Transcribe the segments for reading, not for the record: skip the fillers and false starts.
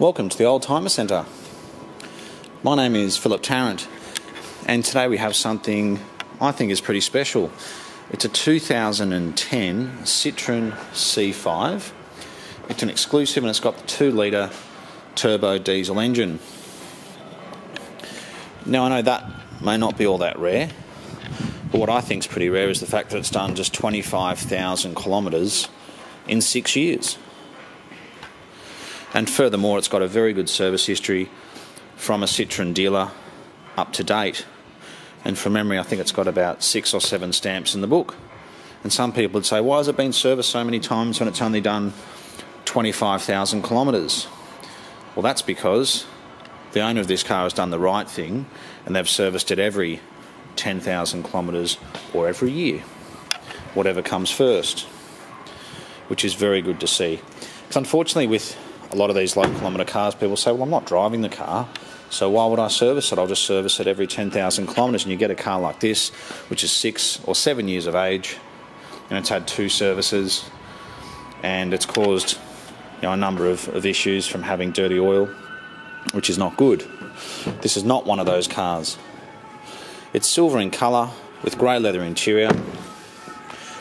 Welcome to the Oldtimer Centre. My name is Philip Tarrant, and today we have something I think is pretty special. It's a 2010 Citroen C5. It's an exclusive and it's got the 2-litre turbo diesel engine. Now I know that may not be all that rare, but what I think is pretty rare is the fact that it's done just 25,000 kilometres in 6 years. And furthermore, it's got a very good service history from a Citroen dealer up to date. And from memory, I think it's got about 6 or 7 stamps in the book. And some people would say, why has it been serviced so many times when it's only done 25,000 kilometres? Well, that's because the owner of this car has done the right thing and they've serviced it every 10,000 kilometres or every year, whatever comes first, which is very good to see. Because unfortunately with a lot of these low kilometre cars, people say, well, I'm not driving the car, so why would I service it? I'll just service it every 10,000 kilometres. And you get a car like this, which is 6 or 7 years of age, and it's had 2 services, and it's caused a number of issues from having dirty oil, which is not good. This is not one of those cars. It's silver in colour with grey leather interior.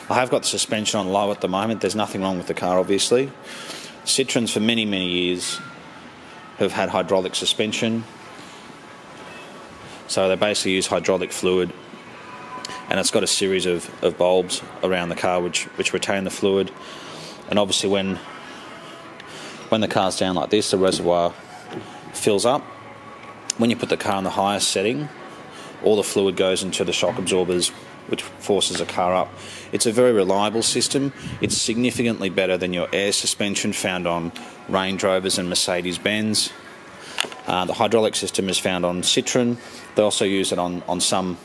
I have got the suspension on low at the moment. There's nothing wrong with the car, obviously. Citroens for many years have had hydraulic suspension, so they basically use hydraulic fluid, and it's got a series of bulbs around the car which retain the fluid. And obviously when the car's down like this, the reservoir fills up. When you put the car in the highest setting, all the fluid goes into the shock absorbers, which forces the car up. It's a very reliable system. It's significantly better than your air suspension found on Range Rovers and Mercedes-Benz. The hydraulic system is found on Citroen. They also use it on some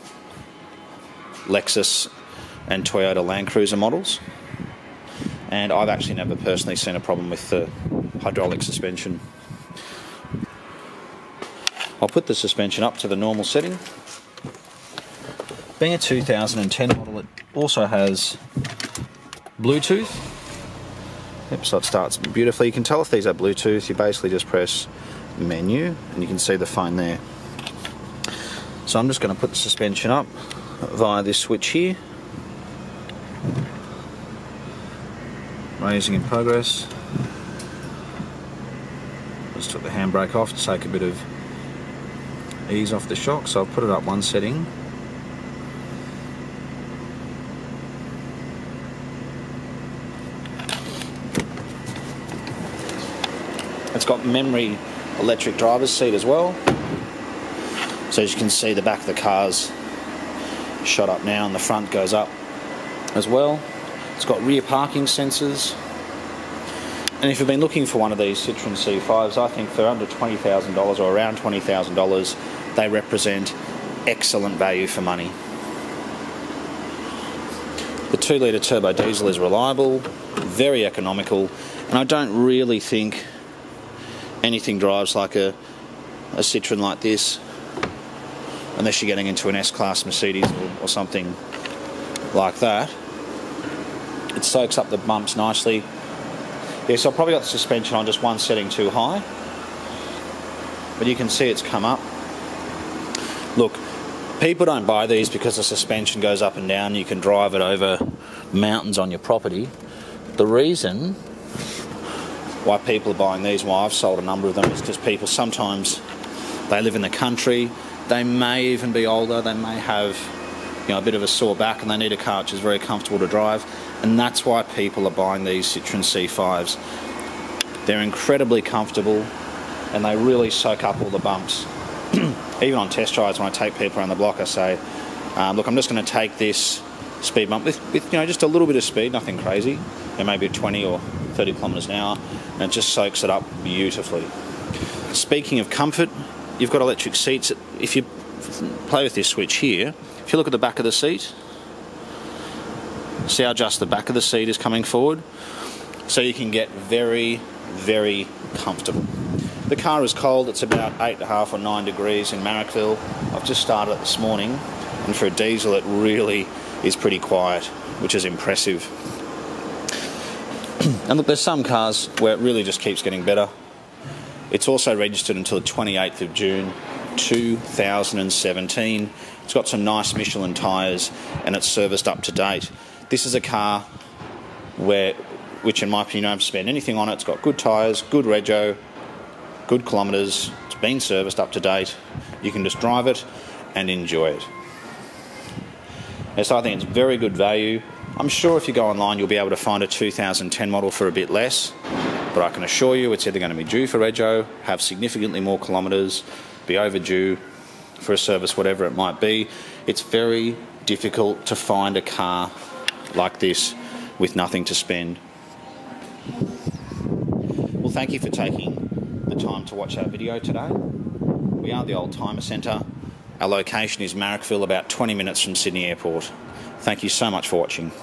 Lexus and Toyota Land Cruiser models. And I've actually never personally seen a problem with the hydraulic suspension. I'll put the suspension up to the normal setting. Being a 2010 model, it also has Bluetooth. Yep, so it starts beautifully. You can tell if these are Bluetooth. You basically just press menu and you can see the phone there. So I'm just going to put the suspension up via this switch here. Raising in progress. Just took the handbrake off to take a bit of ease off the shock, so I'll put it up one setting. It's got memory electric driver's seat as well. So as you can see, the back of the car's shot up now and the front goes up as well. It's got rear parking sensors. And if you've been looking for one of these Citroen C5s, I think for under $20,000 or around $20,000, they represent excellent value for money. The 2-litre turbo diesel is reliable, very economical, and I don't really think anything drives like a Citroen like this, unless you're getting into an S-Class Mercedes or something like that. It soaks up the bumps nicely. Yeah, so I've probably got the suspension on just one setting too high, but you can see it's come up. Look, people don't buy these because the suspension goes up and down. You can drive it over mountains on your property. The reason why people are buying these, why I've sold a number of them, is because people sometimes, they live in the country, they may even be older, they may have a bit of a sore back and they need a car which is very comfortable to drive, and that's why people are buying these Citroen C5s. They're incredibly comfortable and they really soak up all the bumps. Even on test drives, when I take people around the block, I say, look, I'm just going to take this speed bump with just a little bit of speed, nothing crazy, maybe 20 or 30 kilometres an hour, and it just soaks it up beautifully. Speaking of comfort, you've got electric seats. If you play with this switch here, if you look at the back of the seat, see how just the back of the seat is coming forward? So you can get very comfortable. The car is cold. It's about 8.5 or 9 degrees in Marrickville. I've just started it this morning, and for a diesel it really is pretty quiet, which is impressive. And look, there's some cars where it really just keeps getting better. It's also registered until the 28th of June 2017. It's got some nice Michelin tyres and it's serviced up to date. This is a car which in my opinion, you don't have to spend anything on it. It's got good tyres, good rego, good kilometres. It's been serviced up to date. You can just drive it and enjoy it. So I think it's very good value. I'm sure if you go online you'll be able to find a 2010 model for a bit less, but I can assure you it's either going to be due for rego, have significantly more kilometres, be overdue for a service, whatever it might be. It's very difficult to find a car like this with nothing to spend. Well, thank you for taking the time to watch our video today. We are the Oldtimer Centre. Our location is Marrickville, about 20 minutes from Sydney Airport. Thank you so much for watching.